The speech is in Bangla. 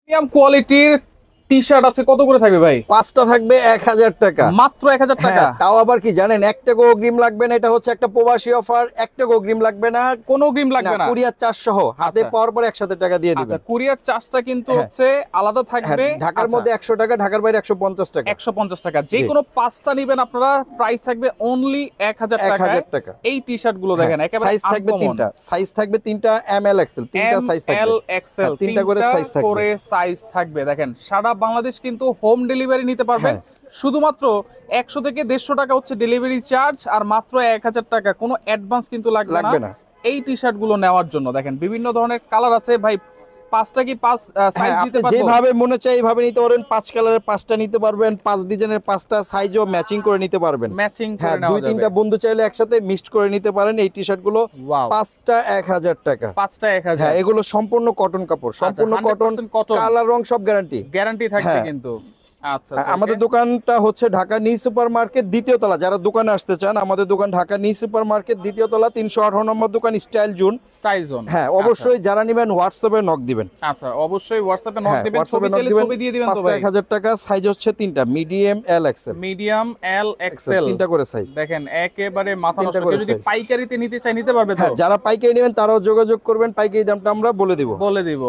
প্রিমিয়াম কোয়ালিটির টি-শার্ট আছে, কত করে থাকবে ভাই? পাঁচটা থাকবে 1000 টাকা। মাত্র 1000 টাকা? হ্যাঁ, তাও আবার কি জানেন, 1 টাকা অগ্রিম লাগবে না। এটা হচ্ছে একটা প্রবাসী অফার, 1 টাকা অগ্রিম লাগবে না, কোনো অগ্রিম লাগবে না? কুরিয়ার চার্জ সহ হাতে আচ্ছা। পাওয়ার পরে একসাথে টাকা দিয়ে আচ্ছা, দিবেন। কুরিয়ার চার্জটা কিন্তু হ্যাঁ। হচ্ছে আলাদা হ্যাঁ, থাকবে। ঢাকার আচ্ছা, মধ্যে 100 টাকা, ঢাকার বাইরে 150 টাকা। 150 টাকা। যে জি। কোনো পাঁচটা নিবেন আপনারা, প্রাইস থাকবে অনলি 1000 টাকায়। 1000 টাকা। এই টি-শার্ট গুলো দেখেন একেবারে সাইজ থাকবে আনকমন। তিনটা, সাইজ থাকবে তিনটা, এম এল এক্সেল, তিনটা সাইজ থাকবে। এল এক্সেল, হ্যাঁ, তিনটা করে সাইজ থাকবে। করে সাইজ থাকবে। দেখেন সারা বাংলাদেশ কিন্তু হোম ডেলিভারি নিতে পারবেন। শুধুমাত্র 100 থেকে 150 টাকা হচ্ছে ডেলিভারি চার্জ, আর মাত্র 1000 টাকা। কোনো অ্যাডভান্স কিন্তু লাগবে না এই টি-শার্ট গুলো নেওয়ার জন্য। দেখেন বিভিন্ন ধরনের কালার আছে ভাই। পাঁচটা কি পাঁচ সাইজ দিতে পারবো? যেভাবে মনে চাই এইভাবে নিতে পারবেন। 5 কালারের 5টা নিতে পারবেন, 5 ডিজাইনের 5টা সাইজও ম্যাচিং করে নিতে পারবেন। ম্যাচিং করে হ্যাঁ, নেওয়া দুই যাবে। তিনটা বন্ধু চাইলে একসাথে মিক্সড করে নিতে পারেন এই টি-শার্ট গুলো। ওয়াও। 5টা 1000 টাকা। 5টা 1000। হ্যাঁ, এগুলো সম্পূর্ণ কটন কাপড়, সম্পূর্ণ কটন, 100% কটন। কালার রং সব গ্যারান্টি। গ্যারান্টি থাকবে হ্যাঁ। কিন্তু। আচ্ছা, আমাদের দোকানটা হচ্ছে ঢাকা নিউ সুপার মার্কেট দ্বিতীয় তলা। যারা দোকানে আসতে চান, আমাদের দোকান ঢাকা নিউ সুপার মার্কেট দ্বিতীয় তলা, 318 নম্বর দোকান, স্টাইল জোন। Style zone. হ্যাঁ, অবশ্যই যারা নেবেন হোয়াটসঅ্যাপে নক দিবেন। আচ্ছা, অবশ্যই হোয়াটসঅ্যাপে নক হ্যাঁ, দিবেন। হোয়াটসঅ্যাপে ছবি নক চাইলে দিবেন। ছবি দিয়ে দিবেন তো 5টা ভাই? 1000 টাকা। সাইজ হচ্ছে তিনটা, মিডিয়াম, এল, এক্সেল। মিডিয়াম, এল, এক্সেল, তিনটা করে সাইজ। দেখেন একেবারে মাথা নষ্ট। তিনটা করে কেউ যদি size। পাইকারিতে নিতে চায় নিতে পারবে তো? হ্যাঁ, যারা পাইকারি নেবেন তারাও যোগাযোগ করবেন, পাইকারি দামটা আমরা বলে দিব। বলে দিব।